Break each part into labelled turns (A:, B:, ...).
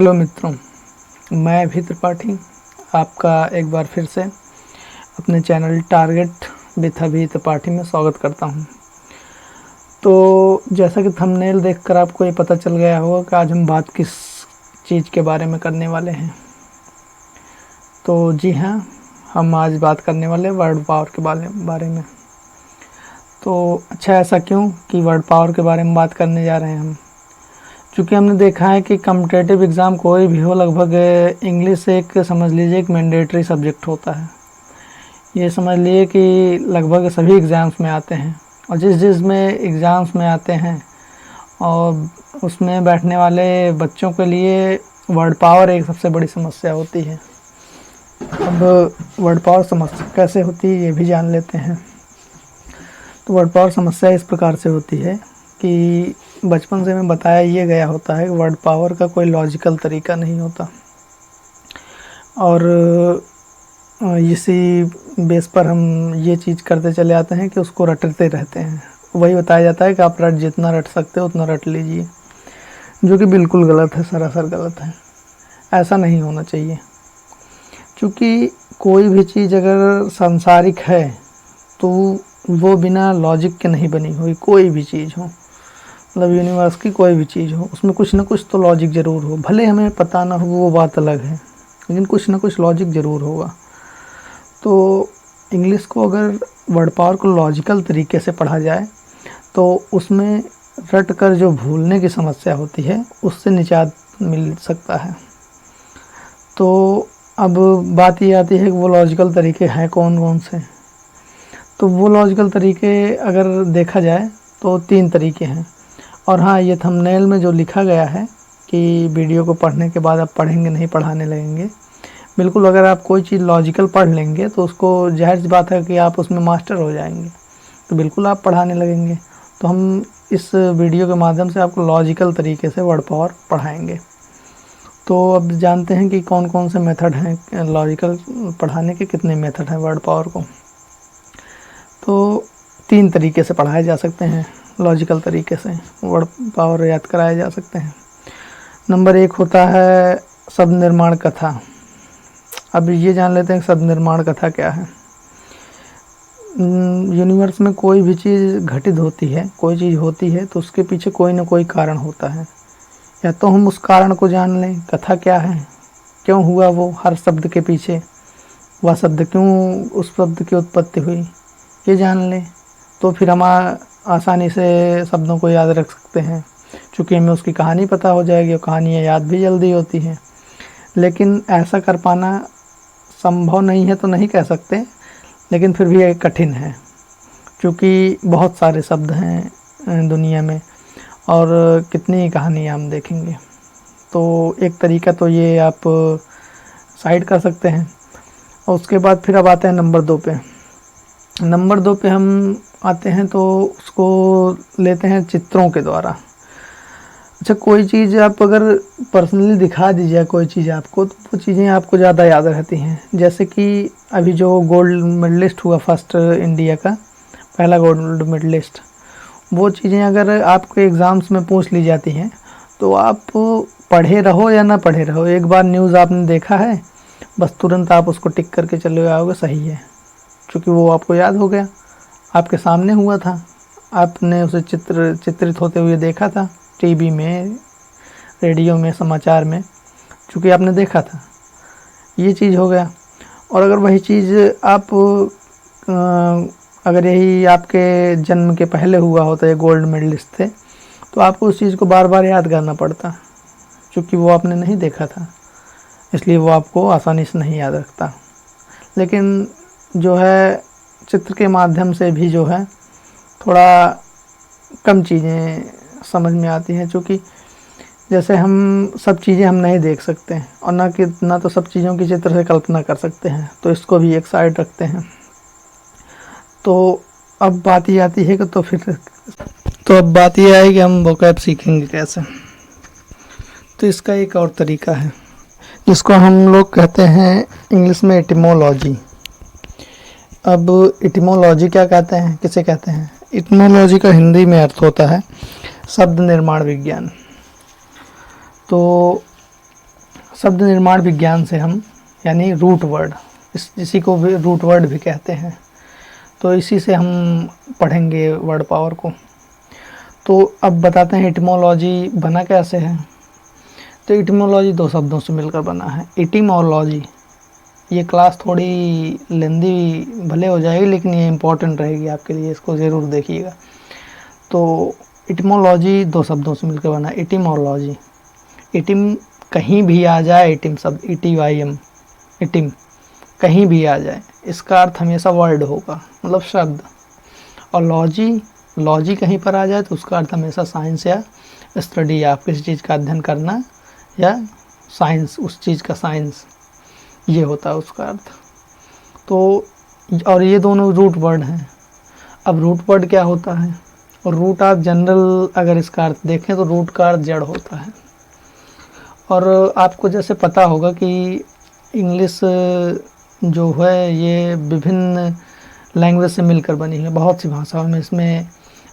A: Hello मित्रों, मैं अभी त्रिपाठी आपका एक बार फिर से अपने चैनल टारगेट विथ अभी त्रिपाठी में स्वागत करता हूं। तो जैसा कि थंबनेल देखकर आपको ये पता चल गया होगा कि आज हम बात किस चीज़ के बारे में करने वाले हैं। तो जी हाँ, हम आज बात करने वाले वर्ड पावर के बारे में। तो अच्छा, ऐसा क्यों कि वर्ड पावर के बारे में बात करने जा रहे हैं हम? चूँकि हमने देखा है कि कॉम्पिटिटिव एग्ज़ाम कोई भी हो, लगभग इंग्लिश एक समझ लीजिए एक मैंडेटरी सब्जेक्ट होता है। ये समझ लिए कि लगभग सभी एग्ज़ाम्स में आते हैं, और जिस में एग्ज़ाम्स में आते हैं और उसमें बैठने वाले बच्चों के लिए वर्ड पावर एक सबसे बड़ी समस्या होती है। अब वर्ड पावर समस्या कैसे होती है ये भी जान लेते हैं। तो वर्ड पावर समस्या इस प्रकार से होती है कि बचपन से हमें बताया ये गया होता है कि वर्ड पावर का कोई लॉजिकल तरीका नहीं होता, और इसी बेस पर हम ये चीज़ करते चले आते हैं कि उसको रटते रहते हैं। वही बताया जाता है कि आप जितना रट सकते हो उतना रट लीजिए, जो कि बिल्कुल गलत है, सरासर गलत है। ऐसा नहीं होना चाहिए, क्योंकि कोई भी चीज़ अगर सांसारिक है तो वो बिना लॉजिक के नहीं बनी हुई। कोई भी चीज़ हो, मतलब यूनिवर्स की कोई भी चीज़ हो, उसमें कुछ ना कुछ तो लॉजिक ज़रूर हो। भले हमें पता ना हो वो बात अलग है, लेकिन कुछ ना कुछ लॉजिक ज़रूर होगा। तो इंग्लिश को अगर वर्ड पावर को लॉजिकल तरीके से पढ़ा जाए तो उसमें रट कर जो भूलने की समस्या होती है उससे निजात मिल सकता है। तो अब बात ये आती है कि वो लॉजिकल तरीके हैं कौन कौन से। तो वो लॉजिकल तरीके अगर देखा जाए तो 3 तरीके हैं। और हाँ, ये थंबनेल में जो लिखा गया है कि वीडियो को पढ़ने के बाद आप पढ़ेंगे नहीं, पढ़ाने लगेंगे, बिल्कुल अगर आप कोई चीज़ लॉजिकल पढ़ लेंगे तो उसको जाहिर सी बात है कि आप उसमें मास्टर हो जाएंगे, तो बिल्कुल आप पढ़ाने लगेंगे। तो हम इस वीडियो के माध्यम से आपको लॉजिकल तरीके से वर्ड पावर पढ़ाएंगे। तो अब जानते हैं कि कौन कौन से मेथड हैं लॉजिकल पढ़ाने के, कितने मेथड हैं वर्ड पावर को। तो 3 तरीके से पढ़ाए जा सकते हैं, लॉजिकल तरीके से वर्ड पावर याद कराए जा सकते हैं। नंबर 1 होता है शब्द निर्माण कथा। अब ये जान लेते हैं शब्द निर्माण कथा क्या है। यूनिवर्स में कोई भी चीज़ घटित होती है, कोई चीज़ होती है तो उसके पीछे कोई ना कोई कारण होता है। या तो हम उस कारण को जान लें, कथा क्या है, क्यों हुआ वो, हर शब्द के पीछे वह शब्द क्यों, उस शब्द की उत्पत्ति हुई, ये जान लें, तो फिर हम आसानी से शब्दों को याद रख सकते हैं। चूँकि हमें उसकी कहानी पता हो जाएगी और कहानियाँ याद भी जल्दी होती हैं। लेकिन ऐसा कर पाना संभव नहीं है तो नहीं कह सकते, लेकिन फिर भी कठिन है, क्योंकि बहुत सारे शब्द हैं दुनिया में और कितनी कहानियाँ हम देखेंगे। तो एक तरीका तो ये आप साइड कर सकते हैं। और उसके बाद फिर अब आते हैं नंबर 2 पे। नंबर 2 पे हम आते हैं तो उसको लेते हैं चित्रों के द्वारा। अच्छा, कोई चीज़ आप अगर पर्सनली दिखा दीजिए कोई चीज़ आपको, तो वो चीज़ें आपको ज़्यादा याद रहती हैं। जैसे कि अभी जो गोल्ड मेडलिस्ट हुआ, फर्स्ट इंडिया का पहला गोल्ड मेडलिस्ट, वो चीज़ें अगर आपको एग्ज़ाम्स में पूछ ली जाती हैं तो आप पढ़े रहो या ना पढ़े रहो, एक बार न्यूज़ आपने देखा है, बस तुरंत आप उसको टिक करके चले आओगे सही है, क्योंकि वो आपको याद हो गया, आपके सामने हुआ था, आपने उसे चित्रित होते हुए देखा था टीवी में, रेडियो में, समाचार में, चूँकि आपने देखा था, ये चीज़ हो गया। और अगर वही चीज़ आप अगर यही आपके जन्म के पहले हुआ होता, ये गोल्ड मेडलिस्ट थे, तो आपको उस चीज़ को बार बार याद करना पड़ता, क्योंकि वो आपने नहीं देखा था, इसलिए वो आपको आसानी से नहीं याद रखता। लेकिन जो है चित्र के माध्यम से भी जो है थोड़ा कम चीज़ें समझ में आती हैं, क्योंकि जैसे हम सब चीज़ें हम नहीं देख सकते हैं और ना तो सब चीज़ों की चित्र से कल्पना कर सकते हैं, तो इसको भी एक साइड रखते हैं। तो अब बात ये आती है कि अब बात ये आई कि हम वोकैब सीखेंगे कैसे। तो इसका एक और तरीका है जिसको हम लोग कहते हैं इंग्लिश में एटिमोलॉजी। अब एटिमोलॉजी क्या कहते हैं, किसे कहते हैं? एटिमोलॉजी का हिंदी में अर्थ होता है शब्द निर्माण विज्ञान। तो शब्द निर्माण विज्ञान से हम, यानी रूट वर्ड, इसी को भी रूट वर्ड भी कहते हैं, तो इसी से हम पढ़ेंगे वर्ड पावर को। तो अब बताते हैं इटिमोलॉजी बना कैसे है। तो इटिमोलॉजी दो शब्दों से मिलकर बना है। इटिमोलॉजी, ये क्लास थोड़ी लेंदी भले हो जाएगी लेकिन ये इम्पोर्टेंट रहेगी आपके लिए, इसको ज़रूर देखिएगा। तो इटिमोलॉजी दो शब्दों से मिलकर बना है। इटिमोलॉजी, इटिम कहीं भी आ जाए, इटिम शब्द ITYM, इटिम कहीं भी आ जाए, इसका अर्थ हमेशा वर्ड होगा, मतलब शब्द। और लॉजी कहीं पर आ जाए तो उसका अर्थ हमेशा साइंस या स्टडी, या किसी चीज़ का अध्ययन करना या साइंस, उस चीज़ का साइंस, ये होता है उसका अर्थ। तो और ये दोनों रूट वर्ड हैं। अब रूट वर्ड क्या होता है, और रूट आप जनरल अगर इसका अर्थ देखें तो रूट का अर्थ जड़ होता है। और आपको जैसे पता होगा कि इंग्लिश जो है ये विभिन्न लैंग्वेज से मिलकर बनी है, बहुत सी भाषाओं में, इसमें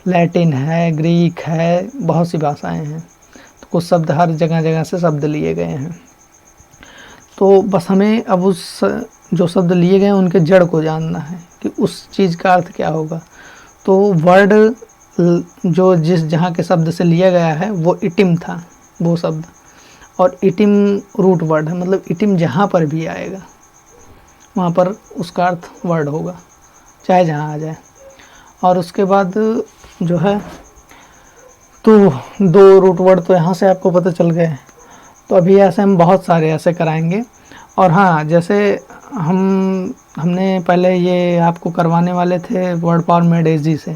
A: लैटिन है, ग्रीक है, बहुत सी भाषाएं हैं। तो कुछ शब्द हर जगह जगह से शब्द लिए गए हैं। तो बस हमें अब उस जो शब्द लिए गए हैं उनके जड़ को जानना है कि उस चीज़ का अर्थ क्या होगा। तो वर्ड जो जिस जहाँ के शब्द से लिया गया है वो इटिम था, वो शब्द, और इटिम रूट वर्ड है, मतलब इटिम जहाँ पर भी आएगा वहाँ पर उसका अर्थ वर्ड होगा, चाहे जहाँ आ जाए। और उसके बाद जो है, तो दो रूट वर्ड तो यहाँ से आपको पता चल गए। तो अभी ऐसे हम बहुत सारे ऐसे कराएंगे। और हाँ, जैसे हमने पहले ये आपको करवाने वाले थे वर्ड पावर मेड इजी से,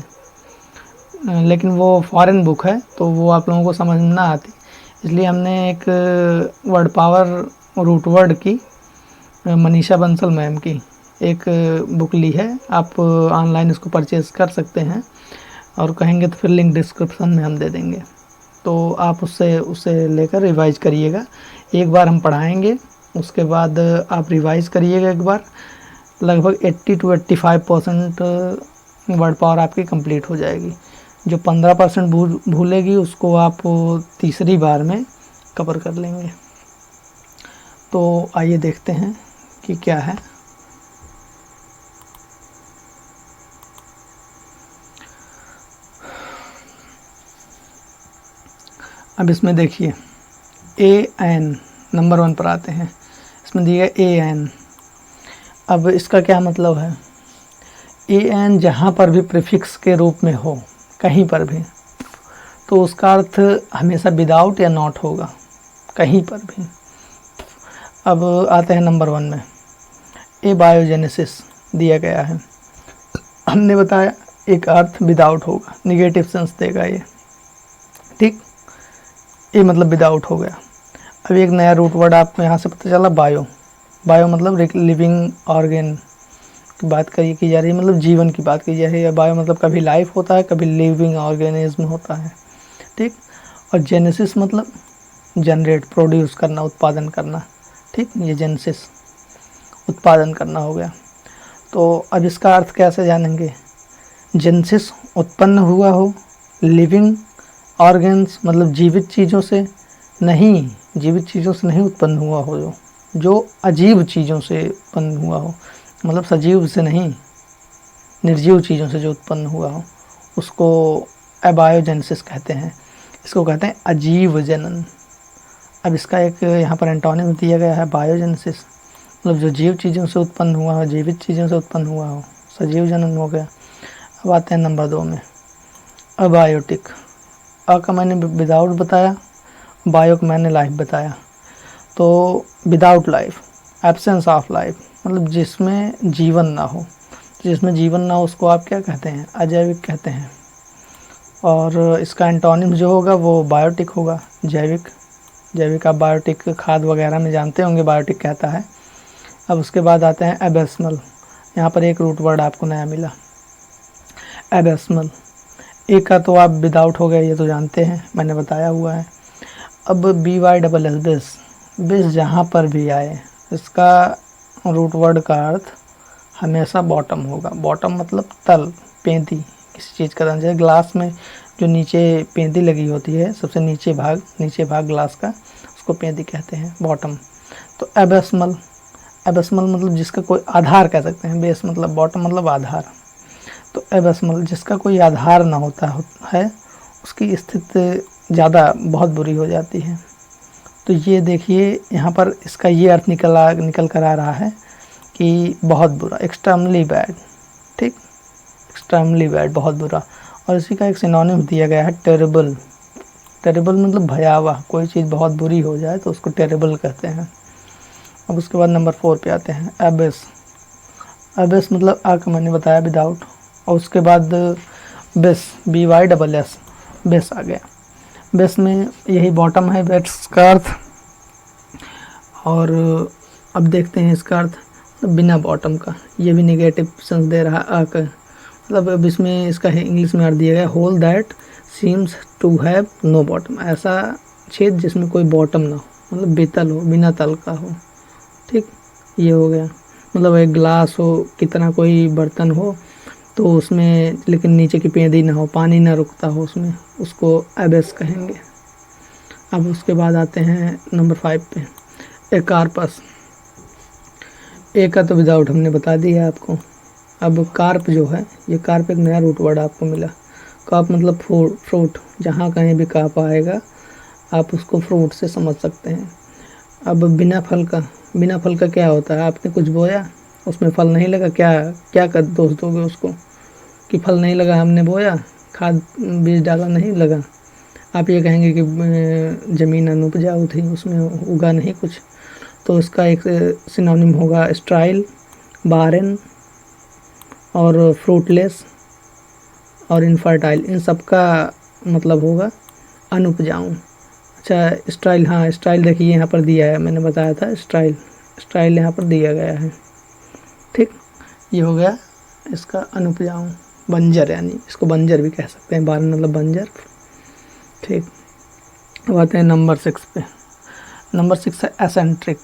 A: लेकिन वो फॉरेन बुक है तो वो आप लोगों को समझ में ना आती, इसलिए हमने एक वर्ड पावर रूट वर्ड की मनीषा बंसल मैम की एक बुक ली है। आप ऑनलाइन इसको परचेज़ कर सकते हैं, और कहेंगे तो फिर लिंक डिस्क्रिप्शन में हम दे देंगे, तो आप उससे लेकर रिवाइज करिएगा। एक बार हम पढ़ाएंगे, उसके बाद आप रिवाइज करिएगा एक बार, लगभग 80 to 85% वर्ड पावर आपकी कंप्लीट हो जाएगी। जो 15% भूलेगी उसको आप तीसरी बार में कवर कर लेंगे। तो आइए देखते हैं कि क्या है। अब इसमें देखिए AN नंबर 1 पर आते हैं। इसमें दिया AN। अब इसका क्या मतलब है, AN जहाँ पर भी प्रीफिक्स के रूप में हो, कहीं पर भी, तो उसका अर्थ हमेशा विदाउट या नॉट होगा, कहीं पर भी। अब आते हैं नंबर 1 में, एबायोजेनेसिस दिया गया है। हमने बताया एक अर्थ विदाउट होगा, निगेटिव सेंस देगा ये, ठीक, ये मतलब विदाउट हो गया। अब एक नया रूट वर्ड आपको यहाँ से पता चला, बायो। बायो मतलब लिविंग ऑर्गेन की बात की जा रही है, मतलब जीवन की बात की जा रही है। बायो मतलब कभी लाइफ होता है, कभी लिविंग ऑर्गेनिज्म होता है, ठीक। और जेनेसिस मतलब जनरेट, प्रोड्यूस करना, उत्पादन करना, ठीक, ये जेनेसिस उत्पादन करना हो गया। तो अब इसका अर्थ कैसे जानेंगे, जेनेसिस उत्पन्न हुआ हो, लिविंग ऑर्गन्स मतलब जीवित चीज़ों से नहीं, जीवित चीज़ों से नहीं उत्पन्न हुआ हो, जो अजीब चीज़ों से उत्पन्न हुआ हो, मतलब सजीव से नहीं, निर्जीव चीज़ों से जो उत्पन्न हुआ हो, उसको एबायोजेनेसिस कहते हैं। इसको कहते हैं अजीव जनन। अब इसका एक यहाँ पर एंटोनिम दिया गया है, बायोजेनेसिस, मतलब जो जीव चीज़ों से उत्पन्न हुआ हो, जीवित चीज़ों से उत्पन्न हुआ हो, सजीव जनन हो गया। अब आते हैं नंबर 2 में, अबायोटिक। अ का मैंने विदाउट बताया, बायो का मैंने लाइफ बताया। तो without life, absence of life, मतलब जिसमें जीवन ना हो, जिसमें जीवन ना हो उसको आप क्या कहते हैं, अजैविक कहते हैं। और इसका एंटोनिम जो होगा वो बायोटिक होगा, जैविक। जैविक आप बायोटिक खाद वगैरह में जानते होंगे, बायोटिक कहता है। अब उसके बाद आते हैं एबेस्मल। यहाँ पर एक रूट वर्ड आपको नया मिला, एबेस्मल। एक का तो आप विदाउट हो गए, ये तो जानते हैं, मैंने बताया हुआ है। अब BYSS, बेस, बेस जहाँ पर भी आए, इसका रूट वर्ड का अर्थ हमेशा बॉटम होगा। बॉटम मतलब तल, पेंदी, किसी चीज़ का, जैसे ग्लास में जो नीचे पेंदी लगी होती है, सबसे नीचे भाग ग्लास का, उसको पेंदी कहते हैं, बॉटम। तो एबेसमल, एबेसमल मतलब जिसका कोई आधार कह सकते हैं, बेस मतलब बॉटम मतलब आधार। तो एबेसमल जिसका कोई आधार ना होता है उसकी स्थिति ज़्यादा बहुत बुरी हो जाती है। तो ये देखिए यहाँ पर इसका ये अर्थ निकल कर आ रहा है कि बहुत बुरा, एक्सट्रीमली बैड, ठीक, एक्सट्रीमली बैड, बहुत बुरा। और इसी का एक सिनोनिम दिया गया है टेरेबल। टेरेबल मतलब भयावह, कोई चीज़ बहुत बुरी हो जाए तो उसको टेरेबल कहते हैं। अब उसके बाद नंबर 4 पे आते हैं, एबिस। एबिस मतलब आग, मैंने बताया विदाउट, और उसके बाद बेस, BYSS, बेस आ गया। बेस में यही बॉटम है बेस का अर्थ। और अब देखते हैं इसका अर्थ बिना बॉटम का, ये भी नेगेटिव सेंस दे रहा है आक, मतलब अब इसमें इसका इंग्लिश में अर्थ दिया गया hole that seems to have no bottom, ऐसा छेद जिसमें कोई बॉटम ना हो, मतलब बेतल हो, बिना तल का हो, ठीक, ये हो गया। मतलब एक ग्लास हो, कितना कोई बर्तन हो तो उसमें लेकिन नीचे की पेंदी ना हो, पानी ना रुकता हो उसमें, उसको एबेस कहेंगे। अब उसके बाद आते हैं नंबर 5 पे, एकार्पस। ए का तो विदाउट हमने बता दिया आपको। अब कार्प जो है, ये कार्प एक नया रूट वर्ड आपको मिला। कार्प मतलब फ्रूट, जहाँ कहीं भी कार्प आएगा आप उसको फ्रूट से समझ सकते हैं। अब बिना फल का, बिना फल का क्या होता है, आपने कुछ बोया उसमें फल नहीं लगा, क्या क्या कर दोष दोगे उसको कि फल नहीं लगा, हमने बोया, खाद बीज डाला नहीं लगा, आप ये कहेंगे कि ज़मीन अनउपजाऊ थी, उसमें उगा नहीं कुछ। तो इसका एक सिनोनिम होगा स्ट्राइल, बारेन और फ्रूटलेस और इनफर्टाइल, इन सब का मतलब होगा अनउपजाऊ। अच्छा स्टाइल, हाँ स्टाइल देखिए यहाँ पर दिया है, मैंने बताया था स्टाइल, स्टाइल यहाँ पर दिया गया है, ठीक, ये हो गया इसका अनुपजाऊ, बंजर, यानी इसको बंजर भी कह सकते हैं, बारन मतलब बंजर, ठीक। अब आते हैं नंबर 6 पे। नंबर 6 है एसेंट्रिक।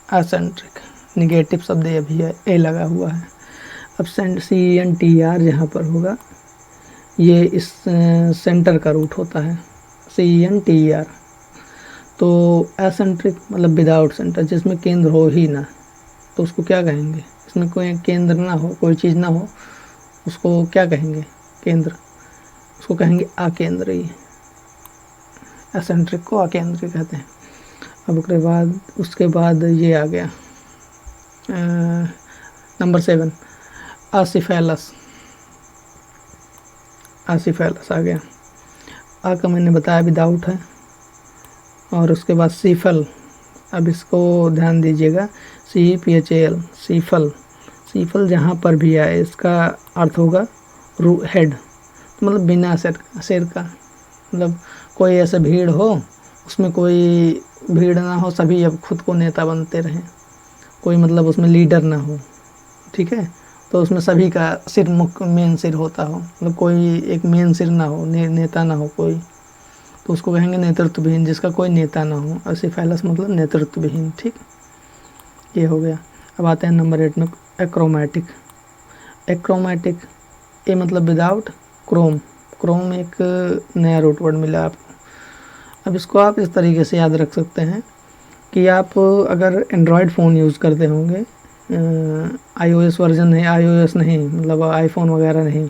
A: एसेंट्रिक निगेटिव शब्द ये भी है, ए लगा हुआ है। अब CENTR जहाँ पर होगा ये इस सेंटर का रूट होता है, CENTR। तो एसेंट्रिक मतलब विदाउट सेंटर, जिसमें केंद्र हो ही ना, तो उसको क्या कहेंगे, इसमें कोई केंद्र ना हो, कोई चीज़ ना हो, उसको क्या कहेंगे, केंद्र, उसको कहेंगे अकेंद्रीय। एसेंट्रिक को अकेंद्रीय कहते हैं। अब उसके बाद ये आ गया नंबर 7 आसिफेलस। आसिफेलस आ गया, आ का मैंने बताया विदाउट है। और उसके बाद सीफल, अब इसको ध्यान दीजिएगा, CEPHAL, सीफल। सीफल जहाँ पर भी आए इसका अर्थ होगा हेड, तो मतलब बिना सिर का, मतलब कोई ऐसे भीड़ हो उसमें कोई भीड़ ना हो, सभी अब खुद को नेता बनते रहें, कोई मतलब उसमें लीडर ना हो, ठीक है, तो उसमें सभी का सिर मुख्य मेन सिर होता हो, मतलब कोई एक मेन सिर ना हो, नेता ना हो कोई, तो उसको कहेंगे नेतृत्वविहीन, जिसका कोई नेता ना हो। एसिफेलस मतलब नेतृत्वविहीन, ठीक, ये हो गया। अब आते हैं नंबर 8 में, एक्रोमैटिक। एक्रोमैटिक, ए मतलब विदाउट, क्रोम, क्रोम एक नया रूट वर्ड मिला आपको। अब इसको आप इस तरीके से याद रख सकते हैं कि आप अगर एंड्रॉयड फ़ोन यूज़ करते होंगे, iOS वर्जन नहीं, iOS नहीं मतलब आईफोन वगैरह नहीं,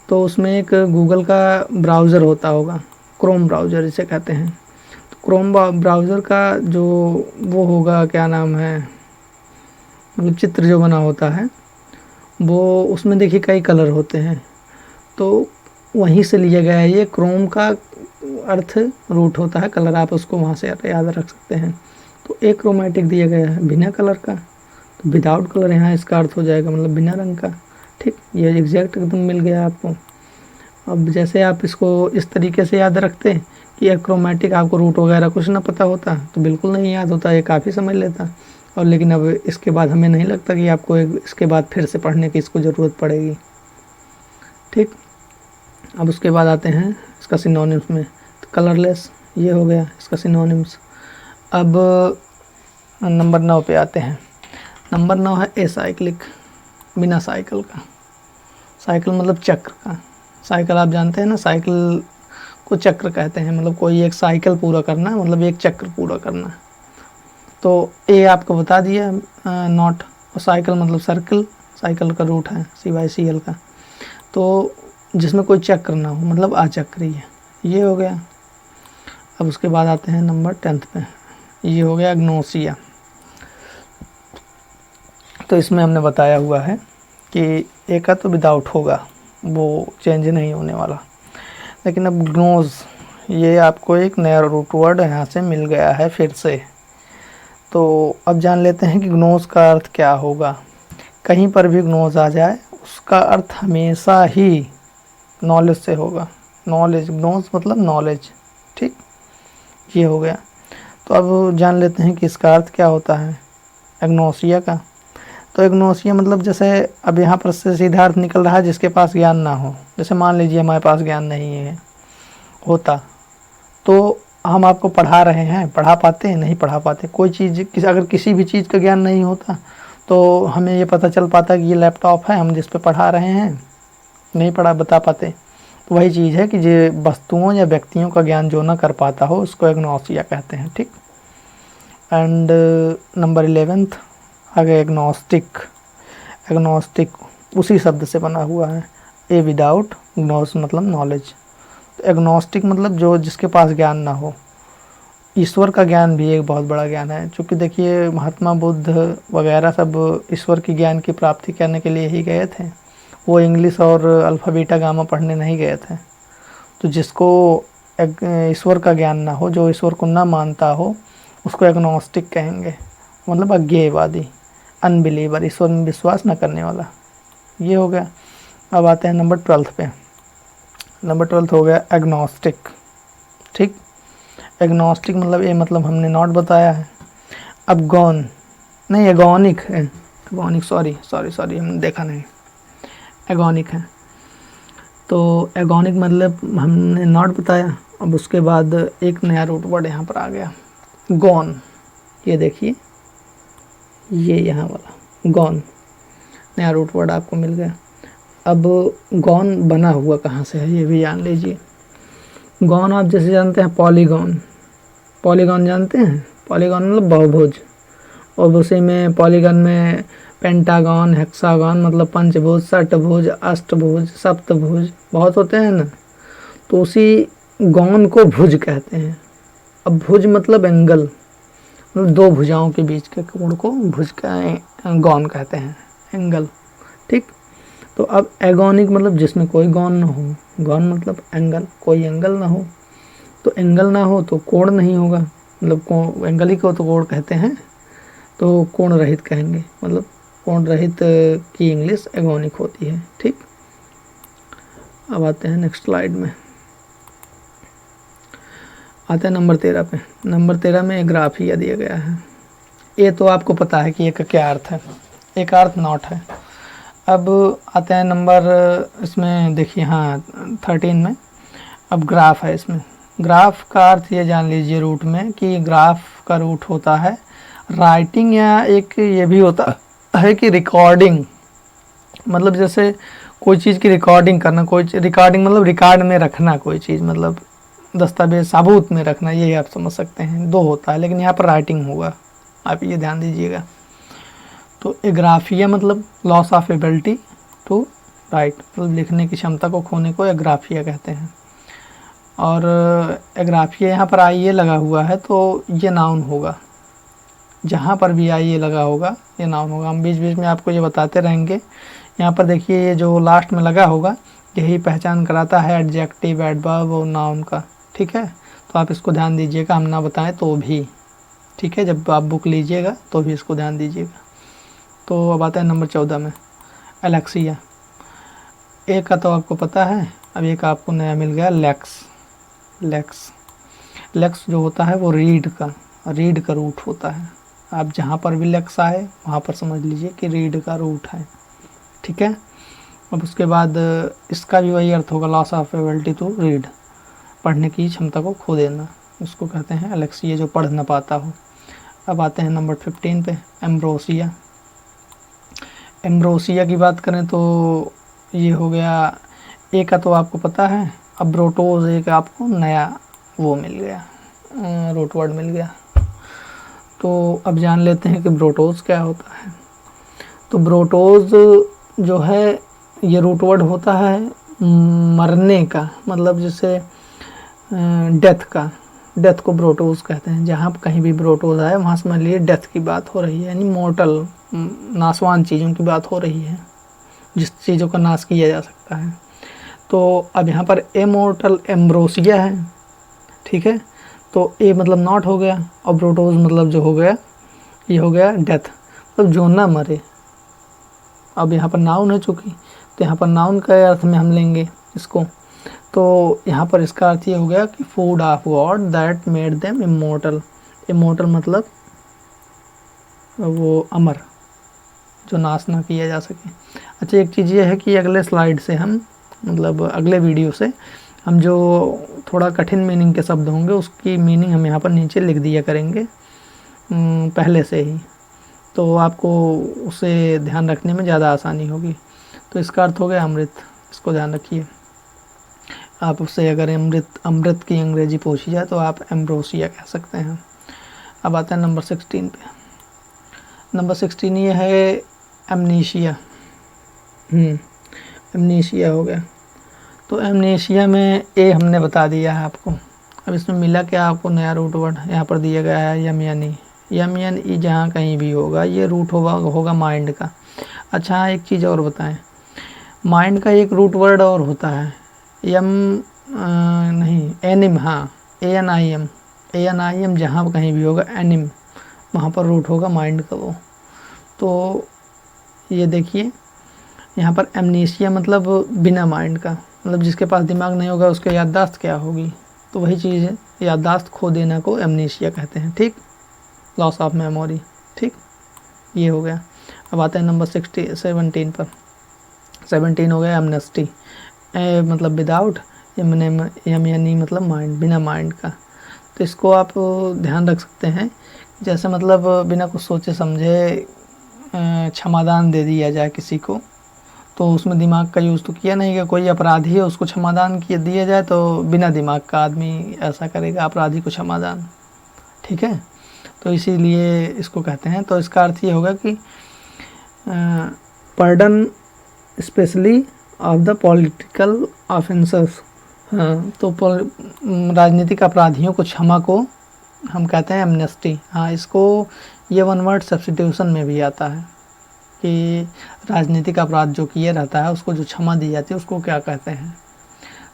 A: तो उसमें एक गूगल का ब्राउज़र होता होगा, क्रोम ब्राउज़र जिसे कहते हैं। तो क्रोम ब्राउज़र का जो वो होगा, क्या नाम है, मतलब चित्र जो बना होता है वो, उसमें देखिए कई कलर होते हैं, तो वहीं से लिया गया है ये। क्रोम का अर्थ रूट होता है कलर, आप उसको वहाँ से याद रख सकते हैं। तो एक क्रोमैटिक दिया गया है बिना कलर का, तो विदाउट कलर यहाँ इसका अर्थ हो जाएगा मतलब बिना रंग का, ठीक, ये एग्जैक्ट एकदम मिल गया आपको। अब जैसे आप इसको इस तरीके से याद रखते हैं कि एक्रोमैटिक, आपको रूट वगैरह कुछ ना पता होता तो बिल्कुल नहीं याद होता, ये काफ़ी समझ लेता। और लेकिन अब इसके बाद हमें नहीं लगता कि आपको इसके बाद फिर से पढ़ने की इसको ज़रूरत पड़ेगी, ठीक। अब उसके बाद आते हैं इसका सिनोनिम्स में, तो कलरलेस ये हो गया इसका सिनोनिम्स। अब नंबर 9 पे आते हैं। नंबर 9 है एसाइक्लिक, बिना साइकिल का। साइकिल मतलब चक्र का, साइकिल आप जानते हैं ना, साइकिल को चक्र कहते हैं, मतलब कोई एक साइकिल पूरा करना मतलब एक चक्र पूरा करना। तो ए आपको बता दिया नॉट, और साइकिल मतलब सर्कल, साइकिल का रूट है CYCL का, तो जिसमें कोई चक्र ना हो मतलब अचक्रीय है, ये हो गया। अब उसके बाद आते हैं नंबर 10 पे, ये हो गया ग्नोसिया। तो इसमें हमने बताया हुआ है कि ए का तो विदाउट होगा, वो चेंज नहीं होने वाला, लेकिन अब ग्नोज, ये आपको एक नया रूट वर्ड यहाँ से मिल गया है फिर से। तो अब जान लेते हैं कि ग्नोज का अर्थ क्या होगा। कहीं पर भी ग्नोज आ जाए उसका अर्थ हमेशा ही नॉलेज से होगा। नॉलेज, ग्नोज मतलब नॉलेज, ठीक, ये हो गया। तो अब जान लेते हैं कि इसका अर्थ क्या होता है एग्नोसिया का। तो एग्नोसिया मतलब जैसे अब यहाँ पर से सीधा अर्थ निकल रहा है जिसके पास ज्ञान ना हो। जैसे मान लीजिए हमारे पास ज्ञान नहीं है होता, तो हम आपको पढ़ा रहे हैं, पढ़ा पाते हैं, नहीं पढ़ा पाते। कोई चीज़ अगर किसी भी चीज़ का ज्ञान नहीं होता तो हमें ये पता चल पाता कि ये लैपटॉप है, हम जिस पे पढ़ा रहे हैं, नहीं पढ़ा बता पाते। तो वही चीज़ है कि जो वस्तुओं या व्यक्तियों का ज्ञान जो ना कर पाता हो उसको एग्नोसिया कहते हैं, ठीक। एंड नंबर 11 आ गया एग्नोस्टिक। एग्नोस्टिक उसी शब्द से बना हुआ है, ए विदाउट, ग्नोस मतलब नॉलेज। तो एग्नोस्टिक मतलब जो जिसके पास ज्ञान ना हो। ईश्वर का ज्ञान भी एक बहुत बड़ा ज्ञान है, क्योंकि देखिए महात्मा बुद्ध वगैरह सब ईश्वर की ज्ञान की प्राप्ति करने के लिए ही गए थे, वो इंग्लिश और अल्फ़ा बीटा गामा पढ़ने नहीं गए थे। तो जिसको ईश्वर का ज्ञान ना हो, जो ईश्वर को ना मानता हो, उसको एग्नोस्टिक कहेंगे, मतलब अज्ञेयवादी, अनबिलीवर, ईश्वर में विश्वास न करने वाला, ये हो गया। अब आते हैं नंबर 12 पे। नंबर 12 हो गया एग्नोस्टिक, ठीक। एग्नोस्टिक मतलब ये मतलब हमने नॉट बताया है। अब गॉन नहीं, एगोनिक है, एगोनिक, सॉरी हमने देखा नहीं, एगोनिक है। तो एगोनिक मतलब हमने नॉट बताया। अब उसके बाद एक नया रूट वर्ड यहाँ पर आ गया, गॉन। ये देखिए, ये यहाँ वाला गॉन, नया रूट वर्ड आपको मिल गया। अब गॉन बना हुआ कहाँ से है ये भी जान लीजिए। गॉन आप जैसे जानते हैं पॉलीगॉन, पॉलीगॉन जानते हैं, पॉलीगॉन मतलब बहुभुज, और उसी में पॉलीगॉन में पेंटागॉन, हेक्सागॉन मतलब पंचभुज, षटभुज, अष्टभुज, सप्तभुज बहुत होते हैं ना, तो उसी गॉन को भुज कहते हैं। अब भुज मतलब एंगल, मतलब दो भुजाओं के बीच के कोण को भुज का गॉन कहते हैं, एंगल, ठीक। तो अब एगोनिक मतलब जिसमें कोई गॉन ना हो, गॉन मतलब एंगल, कोई एंगल ना हो। तो एंगल ना हो तो कोण नहीं होगा, मतलब एंगल ही को तो कोण कहते हैं, तो कोण रहित कहेंगे, मतलब कोण रहित की इंग्लिश एगोनिक होती है, ठीक। अब आते हैं नेक्स्ट स्लाइड में, आते हैं नंबर 13 पे। नंबर 13 में ग्राफिया दिया गया है। ये तो आपको पता है कि ये का क्या अर्थ है, एक अर्थ नॉट है। अब आते हैं नंबर, इसमें देखिए हाँ 13 में, अब ग्राफ है। इसमें ग्राफ का अर्थ ये जान लीजिए रूट में कि ग्राफ का रूट होता है राइटिंग, या एक ये भी होता है कि रिकॉर्डिंग, मतलब जैसे कोई चीज़ की रिकॉर्डिंग करना, कोई रिकॉर्डिंग मतलब रिकॉर्ड में रखना, कोई चीज़ मतलब दस्तावेज साबूत में रखना, ये आप समझ सकते हैं, दो होता है, लेकिन यहाँ पर राइटिंग होगा, आप ये ध्यान दीजिएगा। तो एग्राफिया मतलब loss of ability to write, मतलब लिखने की क्षमता को खोने को एग्राफिया कहते हैं। और एग्राफिया यहाँ पर आई ए लगा हुआ है तो ये नाउन होगा, जहाँ पर भी आई ए लगा होगा ये नाउन होगा। हम बीच बीच में आपको ये बताते रहेंगे। यहाँ पर देखिए ये जो लास्ट में लगा होगा यही पहचान कराता है एडजेक्टिव, एडवर्ब और नाउन का, ठीक है। तो आप इसको ध्यान दीजिएगा, हम ना बताएं तो भी, ठीक है, जब आप बुक लीजिएगा तो भी इसको ध्यान दीजिएगा। तो अब आता है नंबर 14 में एलेक्सिया। एक का तो आपको पता है, अब एक आपको नया मिल गया लेक्स। लेक्स जो होता है वो रीड का रूट होता है। आप जहाँ पर भी लेक्स आए वहाँ पर समझ लीजिए कि रीड का रूट है, ठीक है। अब उसके बाद इसका भी वही अर्थ होगा, loss of ability to read, पढ़ने की क्षमता को खो देना, उसको कहते हैं एलेक्सिया, जो पढ़ ना पाता हो। अब आते हैं नंबर 15 पे एम्ब्रोसिया। एम्ब्रोसिया की बात करें तो ये हो गया, एक का तो आपको पता है, अब्रोटोज एक आपको नया वो मिल गया, रूट वर्ड मिल गया। तो अब जान लेते हैं कि ब्रोटोज क्या होता है। तो ब्रोटोज जो है ये रूट वर्ड होता है मरने का, मतलब जैसे डेथ को ब्रोटोज कहते हैं। जहाँ कहीं भी ब्रोटोज आए वहाँ समझ लिए डेथ की बात हो रही है, यानी मोर्टल नाशवान चीज़ों की बात हो रही है, जिस चीज़ों का नाश किया जा सकता है। तो अब यहाँ पर एमोर्टल एम्ब्रोसिया है, ठीक है। तो ए मतलब नॉट हो गया और ब्रोटोज मतलब जो हो गया ये हो गया डेथ, मतलब जो ना मरे। अब यहाँ पर नाउन है चूँकि, तो यहाँ पर नाउन के अर्थ में हम लेंगे इसको। तो यहाँ पर इसका अर्थ ये हो गया कि food of God that made them immortal. Immortal मतलब वो अमर, जो नाश ना किया जा सके। अच्छा, एक चीज़ ये है कि अगले स्लाइड से हम, मतलब अगले वीडियो से हम जो थोड़ा कठिन मीनिंग के शब्द होंगे उसकी मीनिंग हम यहाँ पर नीचे लिख दिया करेंगे पहले से ही, तो आपको उसे ध्यान रखने में ज़्यादा आसानी होगी। तो इसका अर्थ हो गया अमृत, इसको ध्यान रखिए। आप उससे अगर अमृत की अंग्रेजी पूछी जाए तो आप एम्ब्रोसिया कह सकते हैं। अब आता है नंबर 16 पे। नंबर 16 ये है एमनीशिया। एमनीशिया हो गया। तो एमनीशिया में ए हमने बता दिया है आपको। अब इसमें मिला क्या आपको नया रूट वर्ड यहाँ पर दिया गया है, यम यानी। यम यानी जहाँ कहीं भी होगा ये रूट होगा माइंड का। अच्छा, एक चीज़ और बताएं, माइंड का एक रूट वर्ड और होता है यम नहीं एनिम, हाँ ANIM। ANIM जहाँ कहीं भी होगा एनिम, वहाँ पर रूट होगा माइंड का वो। तो ये देखिए यहाँ पर एमनीशिया मतलब बिना माइंड का, मतलब जिसके पास दिमाग नहीं होगा उसके याददाश्त क्या होगी, तो वही चीज़ है, याददाश्त खो देना को एमनीशिया कहते हैं, ठीक, लॉस ऑफ मेमोरी, ठीक, ये हो गया। अब आते हैं नंबर 17 पर। 17 हो गया एमनेस्टी। मतलब विदाउट, यम यानी मतलब माइंड, बिना माइंड का। तो इसको आप ध्यान रख सकते हैं, जैसे मतलब बिना कुछ सोचे समझे क्षमादान दे दिया जाए किसी को, तो उसमें दिमाग का यूज़ तो किया नहीं, कि कोई अपराधी है उसको क्षमादान किया दिया जाए तो बिना दिमाग का आदमी ऐसा करेगा, अपराधी को क्षमादान, ठीक है। तो इसीलिए इसको कहते हैं। तो इसका अर्थ ये होगा कि pardon specially of the political offences. हाँ, तो राजनीतिक अपराधियों को क्षमा को हम कहते हैं एमनेस्टी। हाँ, इसको ये वन वर्ड सब्स्टिट्यूशन में भी आता है कि राजनीतिक अपराध जो किया रहता है उसको जो क्षमा दी जाती है उसको क्या कहते हैं,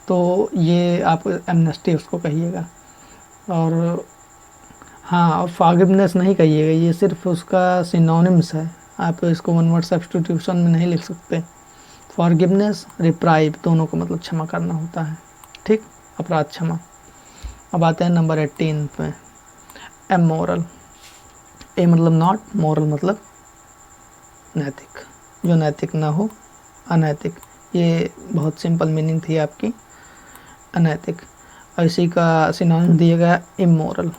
A: तो ये आप एमनेस्टी उसको कहिएगा। और हाँ, और फॉरगिवनेस नहीं कहिएगा, ये सिर्फ उसका सिनोनिम्स है, आप इसको वन वर्ड सब्स्टिट्यूशन में नहीं लिख सकते। फॉरगिवनेस, रिप्राइव दोनों को मतलब क्षमा करना होता है, ठीक, अपराध क्षमा। अब आते हैं नंबर 18 पे, एमोरल। ए मतलब नॉट, मोरल मतलब नैतिक, जो नैतिक ना हो, अनैतिक। ये बहुत सिंपल मीनिंग थी आपकी, अनैतिक। और इसी का सिनोनिम दिया गया इमोरल,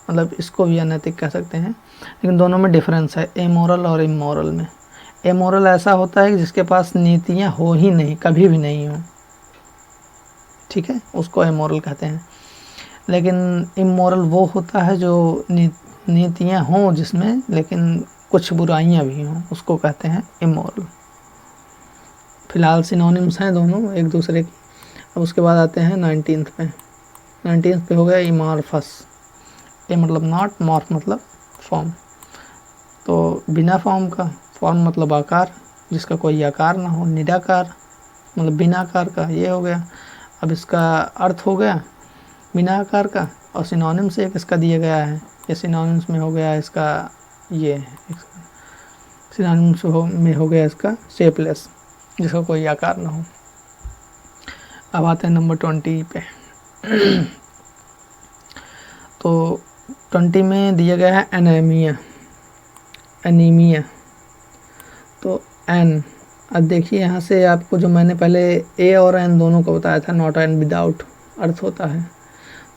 A: मतलब इसको भी अनैतिक कह सकते हैं, लेकिन दोनों में डिफरेंस है एमोरल और इमोरल में। एमोरल ऐसा होता है कि जिसके पास नीतियाँ हो ही नहीं, कभी भी नहीं हो, ठीक है, उसको एमोरल कहते हैं। लेकिन इमोरल वो होता है जो नीतियाँ हों जिसमें, लेकिन कुछ बुराइयाँ भी हों, उसको कहते हैं इमोरल। फिलहाल सिनोनिम्स हैं दोनों एक दूसरे की। अब उसके बाद आते हैं 19 पे। 19 पे हो गया इमारफस। ए मतलब नॉट, मॉर्फ मतलब फॉर्म, तो बिना फॉर्म का, फॉर्म मतलब आकार, जिसका कोई आकार ना हो, निराकार मतलब बिना आकार का, ये हो गया। अब इसका अर्थ हो गया बिना आकार का, और सिनोनिम से एक इसका दिया गया है, ये सिनोनिम्स में हो गया इसका, ये सिनोनिम्स में हो गया इसका शेपलेस, जिसका कोई आकार ना हो। अब आते हैं नंबर 20 पे। तो 20 में दिया गया है एनीमिया। एनीमिया तो एन, अब देखिए यहाँ से आपको जो मैंने पहले ए और एन दोनों को बताया था, नॉट एंड विदाउट अर्थ होता है,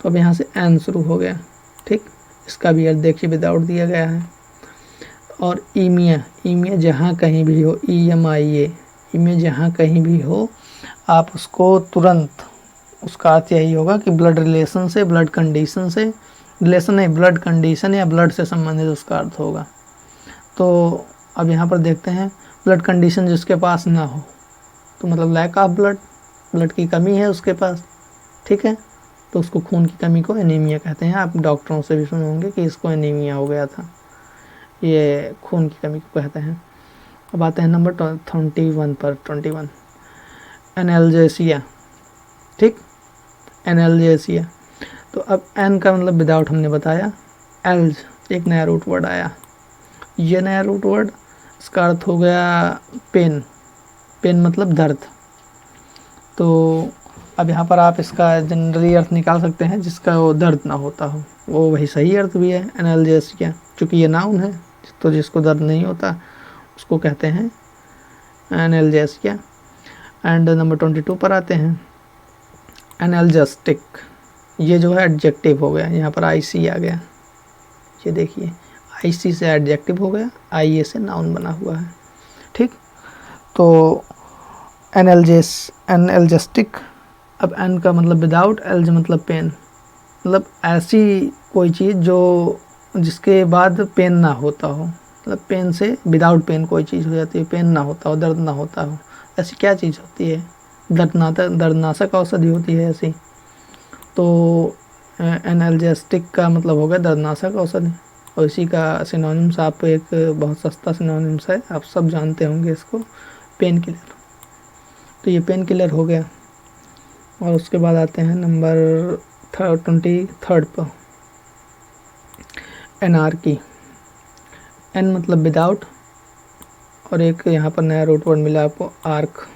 A: तो अब यहाँ से एन शुरू हो गया, ठीक, इसका भी अर्थ देखिए विदाउट दिया गया है। और ईमिया, ईमिया जहाँ कहीं भी हो, EMIA, ईमिया जहाँ कहीं भी हो, आप उसको तुरंत, उसका अर्थ यही होगा कि ब्लड रिलेशन से, ब्लड कंडीशन से रिलेशन नहीं, ब्लड कंडीशन या ब्लड से संबंधित उसका अर्थ होगा। तो अब यहाँ पर देखते हैं, ब्लड कंडीशन जिसके पास ना हो, तो मतलब लैक ऑफ ब्लड, ब्लड की कमी है उसके पास, ठीक है, तो उसको खून की कमी को एनीमिया कहते हैं। आप डॉक्टरों से भी सुने होंगे कि इसको एनीमिया हो गया था, ये खून की कमी को कहते हैं। अब आते हैं नंबर 21 पर। 21 एनाल्जेसिया, ठीक, एनाल्जेसिया। तो अब एन का मतलब विदाउट हमने बताया, एल्ज एक नया रूट वर्ड आया, ये नया रूट वर्ड, इसका अर्थ हो गया पेन, पेन मतलब दर्द। तो अब यहाँ पर आप इसका जनरली अर्थ निकाल सकते हैं, जिसका वो दर्द ना होता हो, वो वही सही अर्थ भी है एनाल्जेसिया, क्योंकि ये नाउन है, तो जिसको दर्द नहीं होता उसको कहते हैं एनाल्जेसिया। एंड नंबर 22 पर आते हैं, एनाल्जेस्टिक, ये जो है एडजेक्टिव हो गया, यहाँ पर आई सी आ गया, ये देखिए आई सी से एडजेक्टिव हो गया, आई ए से नाउन बना हुआ है, ठीक। तो एनाल्जेस्टिक। अब एन का मतलब विदाउट, एल्ज मतलब पेन, मतलब ऐसी कोई चीज़ जो जिसके बाद पेन ना होता हो, मतलब पेन से विदाउट पेन कोई चीज़ हो जाती है, पेन ना होता हो, दर्द ना होता हो, ऐसी क्या चीज़ होती है? दर्दनाशक औषधि होती है ऐसी। तो एनाल्जेस्टिक का मतलब हो गया दर्दनाशक औषधि, और इसी का सिनोनिम्स आप एक बहुत सस्ता सिनोनिम्स है, आप सब जानते होंगे इसको, पेन किलर। तो ये पेन किलर हो गया। और उसके बाद आते हैं नंबर 23 पर, एनार्की। एन मतलब विदाउट, और एक यहाँ पर नया रूट वर्ड मिला आपको, आर्क।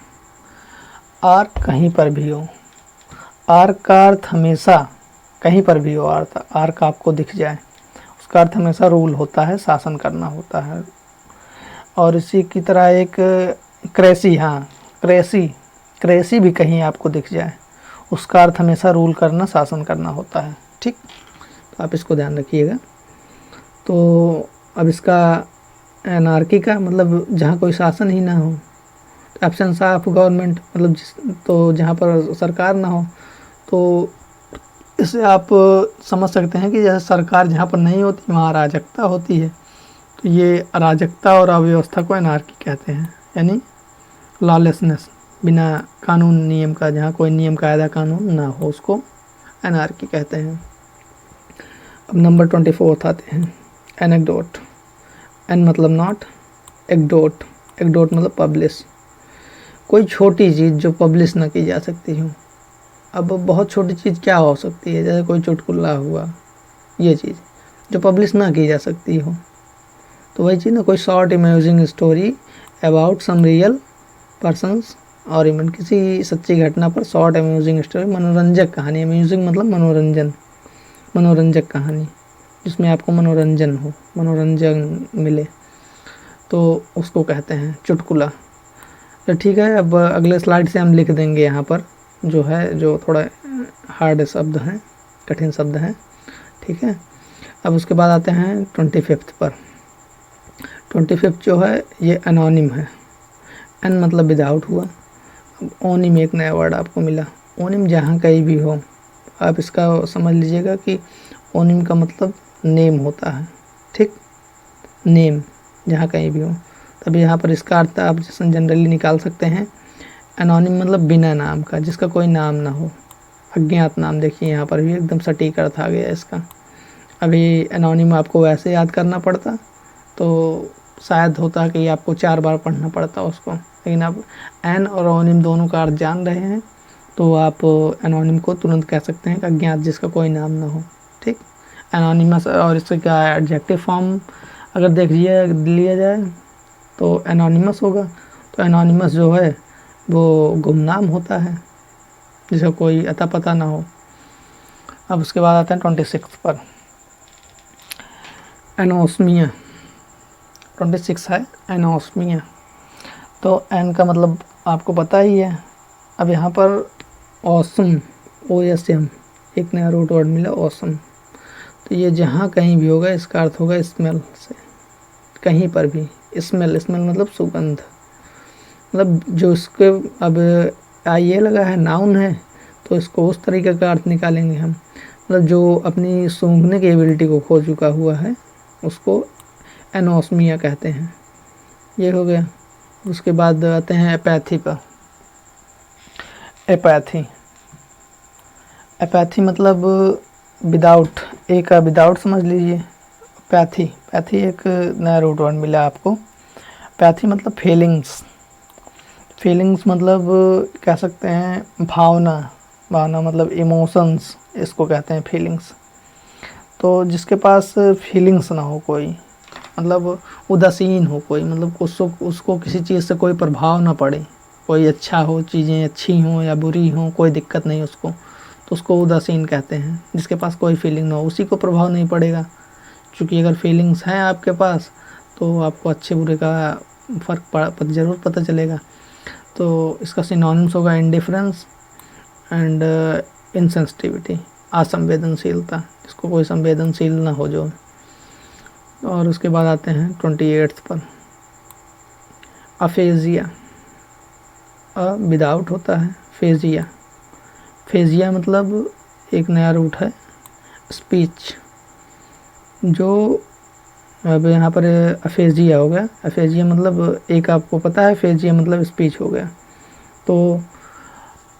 A: आर्क कहीं पर भी हो, आर्क का अर्थ हमेशा कहीं पर भी हो, आर्क आपको दिख जाए, उसका अर्थ हमेशा रूल होता है, शासन करना होता है। और इसी की तरह एक क्रेसी, हाँ क्रेसी भी कहीं आपको दिख जाए, उसका अर्थ हमेशा रूल करना, शासन करना होता है, ठीक। तो आप इसको ध्यान रखिएगा। तो अब इसका एनार्की का मतलब जहाँ कोई शासन ही ना हो, तो एब्सेंस ऑफ गवर्नमेंट, मतलब तो जहाँ पर सरकार ना हो, तो इससे आप समझ सकते हैं कि जैसे सरकार जहाँ पर नहीं होती वहाँ अराजकता होती है, तो ये अराजकता और अव्यवस्था को एनार्की कहते हैं, यानी लॉलेसनेस, बिना कानून नियम का, जहाँ कोई नियम कायदा कानून ना हो, उसको एनार्की कहते हैं। अब नंबर 24 आते हैं, एनेक्डोट। एन मतलब नॉट, एक्डोट मतलब पब्लिश, कोई छोटी चीज़ जो पब्लिश ना की जा सकती हो। अब बहुत छोटी चीज़ क्या हो सकती है, जैसे कोई चुटकुला हुआ, ये चीज़ जो पब्लिश ना की जा सकती हो, तो वही चीज़ ना, कोई short amusing story about some real persons और इवेंट, किसी सच्ची घटना पर शॉर्ट अम्यूजिंग स्टोरी, मनोरंजक कहानी, अम्यूजिंग मतलब मनोरंजन, मनोरंजक कहानी जिसमें आपको मनोरंजन हो, मनोरंजन मिले, तो उसको कहते हैं चुटकुला। तो ठीक है, अब अगले स्लाइड से हम लिख देंगे यहाँ पर जो है, जो थोड़ा हार्ड शब्द हैं, कठिन शब्द हैं, ठीक है। अब उसके बाद आते हैं 25 पर। 25 जो है ये एनोनिम है, एन मतलब विदाउट हुआ। अब ओनिम एक नया वर्ड आपको मिला, ओनिम जहाँ कहीं भी हो, आप इसका समझ लीजिएगा कि ओनिम का मतलब नेम होता है, ठीक, नेम जहाँ कहीं भी हो। तब यहाँ पर इसका अर्थ आप जैसे जनरली निकाल सकते हैं, एनोनिम मतलब बिना नाम का, जिसका कोई नाम ना हो, अज्ञात नाम। देखिए यहाँ पर भी एकदम सटीक अर्थ आ गया इसका। अभी एनोनिम आपको वैसे याद करना पड़ता तो शायद होता कि आपको 4 बार पढ़ना पड़ता उसको, लेकिन आप एन और ओनिम दोनों का अर्थ जान रहे हैं, तो आप एनोनिम को तुरंत कह सकते हैं कि अज्ञात जिसका कोई नाम ना हो, ठीक। एनोनिमस, और इसका क्या एडजेक्टिव फॉर्म अगर देख लिया जाए तो एनोनिमस होगा। तो एनोनिमस जो है वो गुमनाम होता है, जिसका कोई अता पता ना हो। अब उसके बाद आते हैं 26 पर, एनोस्मिया। 26 है एनोस्मिया। तो एन का मतलब आपको पता ही है। अब यहाँ पर ऑसम, OSM एक नया रूट वर्ड मिला, ऑसम। तो ये जहाँ कहीं भी होगा इसका अर्थ होगा स्मेल से, कहीं पर भी। स्मेल मतलब सुगंध, मतलब जो इसके अब आइए लगा है नाउन है, तो इसको उस तरीके का अर्थ निकालेंगे हम। मतलब जो अपनी सूंघने की एबिलिटी को खो चुका हुआ है उसको एनोस्मिया कहते हैं। ये हो गया। उसके बाद आते हैं एपैथी पर। एपैथी एपैथी मतलब विदाउट, ए का विदाउट समझ लीजिए। पैथी, पैथी एक नया रूट वर्ड मिला आपको। पैथी मतलब फीलिंग्स, फीलिंग्स मतलब कह सकते हैं भावना, भावना मतलब इमोशंस, इसको कहते हैं फीलिंग्स। तो जिसके पास फीलिंग्स ना हो कोई, मतलब उदासीन हो कोई, मतलब उसको किसी चीज़ से कोई प्रभाव ना पड़े, कोई अच्छा हो, चीज़ें अच्छी हों या बुरी हों, कोई दिक्कत नहीं उसको, तो उसको उदासीन कहते हैं। जिसके पास कोई फीलिंग ना हो उसी को प्रभाव नहीं पड़ेगा, क्योंकि अगर फीलिंग्स हैं आपके पास तो आपको अच्छे बुरे का फ़र्क ज़रूर पता चलेगा। तो इसका सिनोनिम्स होगा इंडिफरेंस एंड इनसेंसिटिविटी, असंवेदनशीलता, जिसको कोई संवेदनशील ना हो जो। और उसके बाद आते हैं 28 पर, अफेजिया। विदाउट होता है फेजिया, फेजिया मतलब एक नया रूट है स्पीच। जो अब यहाँ पर अफेजिया हो गया, अफेजिया मतलब एक आपको पता है, फेजिया मतलब स्पीच हो गया। तो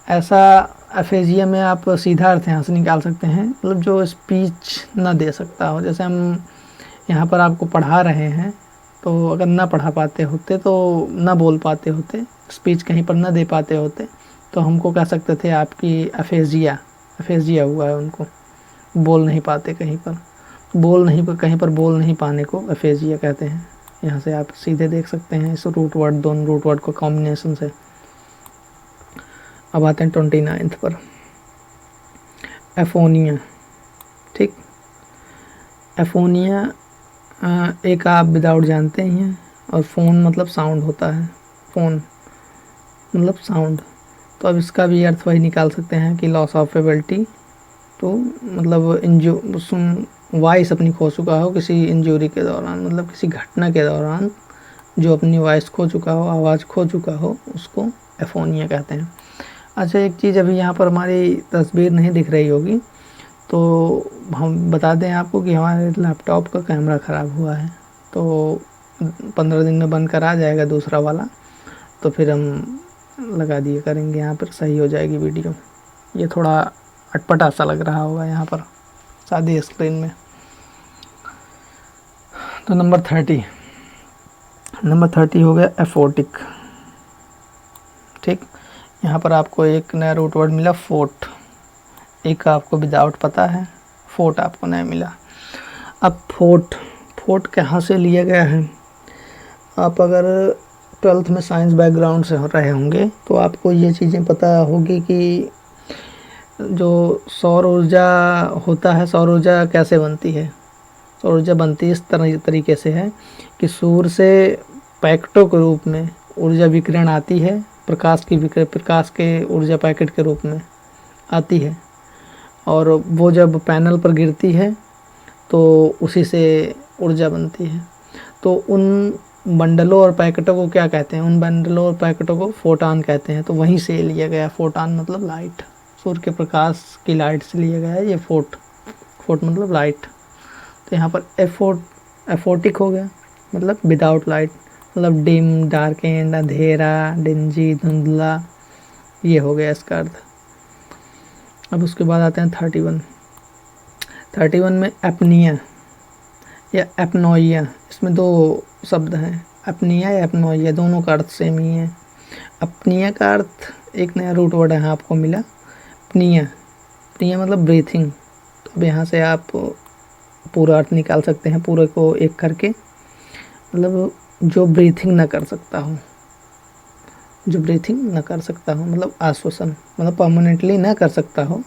A: ऐसा अफेजिया में आप सीधा अर्थ यहाँ से निकाल सकते हैं, मतलब जो स्पीच ना दे सकता हो। जैसे हम यहाँ पर आपको पढ़ा रहे हैं, तो अगर ना पढ़ा पाते होते, तो ना बोल पाते होते, स्पीच कहीं पर ना दे पाते होते, तो हमको कह सकते थे आपकी अफेजिया, अफेजिया हुआ है उनको, बोल नहीं पाते कहीं पर, कहीं पर बोल नहीं पाने को अफेजिया कहते हैं। यहाँ से आप सीधे देख सकते हैं इस रूट वर्ड, दोनों रूट वर्ड को कॉम्बिनेशन से। अब आते हैं 29 पर, एफोनिया। ठीक, एफोनिया एक आप विदाउट जानते ही हैं, और फ़ोन मतलब साउंड होता है, फ़ोन मतलब साउंड। तो अब इसका भी अर्थ वही निकाल सकते हैं कि लॉस ऑफ एबिलिटी, तो मतलब वॉइस अपनी खो चुका हो किसी इंजरी के दौरान, मतलब किसी घटना के दौरान जो अपनी वॉइस खो चुका हो, आवाज़ खो चुका हो, उसको एफोनिया कहते हैं। अच्छा, एक चीज़ अभी यहाँ पर हमारी तस्वीर नहीं दिख रही होगी, तो हम बता दें आपको कि हमारे लैपटॉप का कैमरा ख़राब हुआ है, तो 15 दिन में बन कर आ जाएगा दूसरा वाला, तो फिर हम लगा दिए करेंगे, यहाँ पर सही हो जाएगी वीडियो। ये थोड़ा अटपटा सा लग रहा होगा यहाँ पर सादी स्क्रीन में। तो नंबर 30 हो गया एफोटिक। ठीक, यहाँ पर आपको एक नया रूट वर्ड मिला फोर्ट, एक आपको विदाउट पता है, फोर्ट आपको नया मिला। अब फोर्ट कहाँ से लिया गया है? आप अगर 12th में साइंस बैकग्राउंड से रहे होंगे तो आपको ये चीज़ें पता होगी कि जो सौर ऊर्जा होता है, सौर ऊर्जा कैसे बनती है। सौर ऊर्जा बनती इस तरीके से है कि सूर्य से पैकेटों के रूप में ऊर्जा विकिरण आती है, प्रकाश के ऊर्जा पैकेट के रूप में आती है, और वो जब पैनल पर गिरती है तो उसी से ऊर्जा बनती है। तो उन बंडलों और पैकेटों को क्या कहते हैं? उन बंडलों और पैकेटों को फोटॉन कहते हैं। तो वहीं से लिया गया, फोटॉन मतलब लाइट, सूर्य के प्रकाश की लाइट से लिया गया है ये फोट मतलब लाइट। तो यहाँ पर एफोटिक हो गया, मतलब विदाउट लाइट, मतलब डिम, डार्क एंड, अंधेरा, डिंजी, धुंधला, ये हो गया इसका अर्थ। अब उसके बाद आते हैं 31 में एपनिया या एपनोइया, इसमें दो शब्द हैं, अपनिया या एपनोइया, दोनों का अर्थ सेम ही है। अपनिया का अर्थ एक नया रूट वर्ड है आपको मिला, पनिया मतलब ब्रीथिंग। तो अब यहाँ से आप पूरा अर्थ निकाल सकते हैं, पूरे को एक करके, मतलब जो ब्रीथिंग ना कर सकता हो, जो ब्रीथिंग ना कर सकता हो मतलब आश्वासन, मतलब परमानेंटली ना कर सकता हो,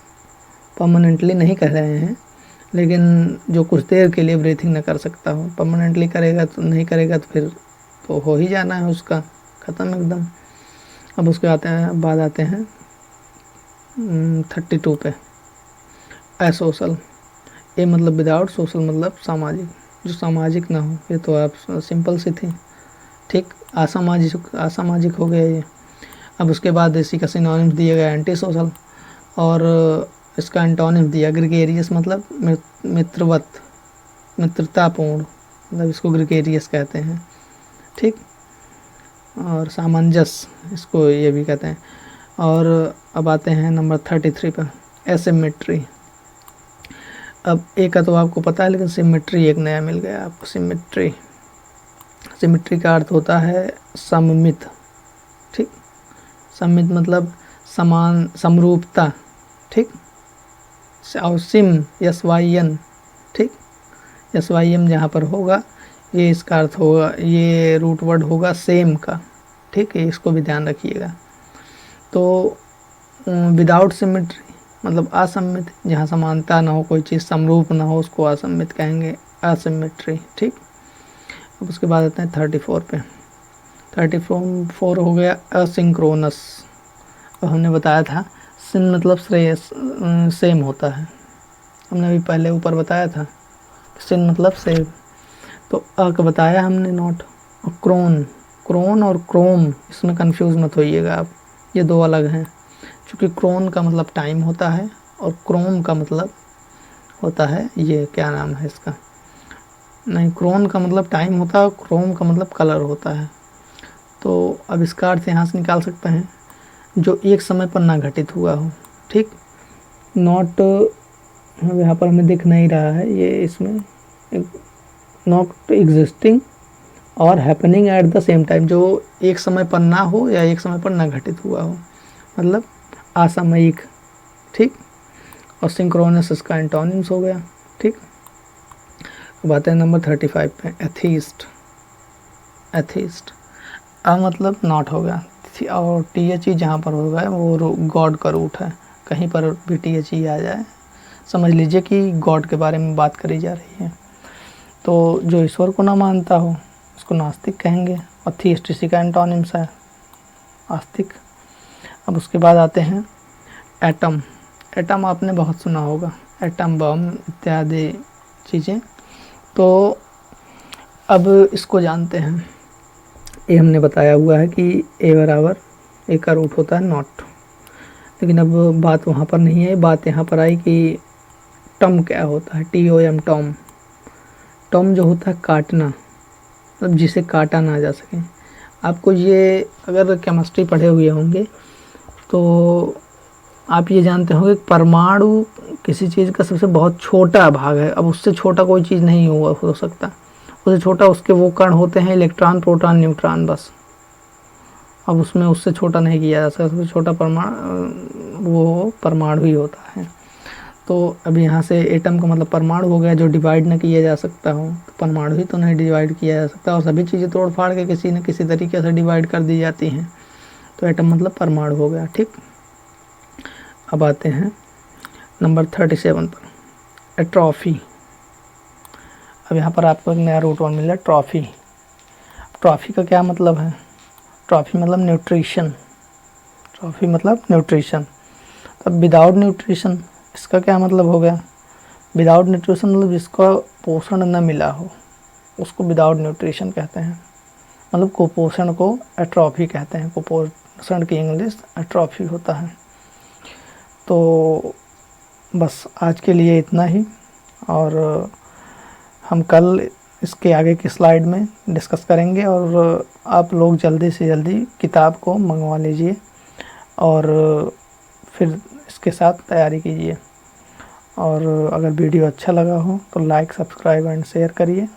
A: परमानेंटली नहीं कह रहे हैं, लेकिन जो कुछ देर के लिए ब्रीथिंग ना कर सकता हो, परमानेंटली करेगा तो नहीं करेगा तो फिर तो हो ही जाना है उसका, ख़त्म एकदम। अब उसके बाद आते हैं 32 पे, असोशल। ए मतलब विदाउट, सोशल मतलब सामाजिक, जो सामाजिक ना हो। ये तो आप सिंपल सी थी। ठीक, असामाजिक हो गया ये। अब उसके बाद इसी का सिनोनिम्स दिया गया एंटी सोशल, और इसका एंटोनिम दिया ग्रेगेरियस मतलब मित्रवत, मित्रतापूर्ण, मतलब इसको ग्रेगेरियस कहते हैं, ठीक। और सामंजस्य इसको ये भी कहते हैं। और अब आते हैं नंबर 33 पर, एसिमेट्री। अब एक का तो आपको पता है, लेकिन सिमेट्री एक नया मिल गया आपको। सिमेट्री, सिमेट्री का अर्थ होता है सममित, ठीक। सममित मतलब समान, समरूपता, ठीक। और सिम, SYN, ठीक। SYM जहाँ पर होगा ये इसका अर्थ होगा, ये रूट वर्ड होगा सेम का, ठीक है, इसको भी ध्यान रखिएगा। तो विदाउट सिमेट्री मतलब असम्मित, जहाँ समानता ना हो, कोई चीज़ समरूप ना हो, उसको असम्मित कहेंगे, असिमेट्री, ठीक। अब उसके बाद आते हैं 34 पे। 34 हो गया असिंक्रोनस। अब हमने बताया था सिन मतलब श्रेयस, सेम होता है, हमने अभी पहले ऊपर बताया था, सिन मतलब सेम। तो अ का बताया हमने नॉट। और क्रोन, क्रोन और क्रोम, इसमें कंफ्यूज मत होइएगा आप, ये दो अलग हैं। क्योंकि क्रोन का मतलब टाइम होता है और क्रोम का मतलब होता है, ये क्या नाम है इसका, नहीं, क्रोन का मतलब टाइम होता है और क्रोम का मतलब कलर होता है। तो अब इसका अर्थ यहाँ से निकाल सकते हैं, जो एक समय पर ना घटित हुआ हो, ठीक। नॉट यहाँ पर हमें दिख नहीं रहा है, ये इसमें नॉट एग्जिस्टिंग और happening at the same time, जो एक समय पर ना हो या एक समय पर ना घटित हुआ हो, मतलब असामयिक, ठीक। और सिंक्रोनस इसका एंटोनिम्स हो गया, ठीक। अब आते हैं नंबर 35 पे, एथीस्ट। एथीस्ट, अ मतलब नॉट हो गया, और THE जहाँ पर होगा वो गॉड का रूट है, कहीं पर भी THE आ जाए समझ लीजिए कि गॉड के बारे में बात करी जा रही है। तो जो ईश्वर को ना मानता हो उसको नास्तिक कहेंगे, और थीस्ट इसी का एंटोनिम्स है, आस्तिक। अब उसके बाद आते हैं एटम। एटम आपने बहुत सुना होगा, एटम बम इत्यादि चीज़ें। तो अब इसको जानते हैं, ये हमने बताया हुआ है कि ए बराबर ए का रूट होता है नॉट, लेकिन अब बात वहाँ पर नहीं है, बात यहाँ पर आई कि टम क्या होता है, TOM, टॉम। टॉम जो होता है काटना, मतलब जिसे काटा ना जा सके। आपको ये अगर केमिस्ट्री पढ़े हुए होंगे तो आप ये जानते होंगे परमाणु किसी चीज़ का सबसे बहुत छोटा भाग है, अब उससे छोटा कोई चीज़ नहीं हो सकता, उससे छोटा उसके वो कण होते हैं इलेक्ट्रॉन, प्रोटॉन, न्यूट्रॉन, बस। अब उसमें उससे छोटा नहीं किया जा सकता, सबसे छोटा परमाणु वो परमाणु ही होता है। तो अब यहाँ से एटम का मतलब परमाणु हो गया, जो डिवाइड न किया जा सकता हो, तो परमाणु ही तो नहीं डिवाइड किया जा सकता, और सभी चीज़ें तोड़ फाड़ के किसी न किसी तरीके से डिवाइड कर दी जाती हैं, तो एटम मतलब परमाणु हो गया, ठीक। अब आते हैं नंबर 37 पर, ट्रॉफी। अब यहाँ पर आपको एक नया रूट वर्ड मिला, ट्रॉफी। ट्रॉफी का क्या मतलब है, ट्रॉफी मतलब न्यूट्रिशन, ट्रॉफी मतलब न्यूट्रिशन। अब विदाउट न्यूट्रिशन इसका क्या मतलब हो गया, विदाउट न्यूट्रिशन मतलब जिसका पोषण न मिला हो उसको विदाउट न्यूट्रिशन कहते हैं, मतलब कुपोषण को एट्रॉफी कहते हैं, कुपोषण की इंग्लिश एट्रॉफी होता है। तो बस आज के लिए इतना ही, और हम कल इसके आगे की स्लाइड में डिस्कस करेंगे, और आप लोग जल्दी से जल्दी किताब को मंगवा लीजिए और फिर इसके साथ तैयारी कीजिए। और अगर वीडियो अच्छा लगा हो तो लाइक, सब्सक्राइब एंड शेयर करिए।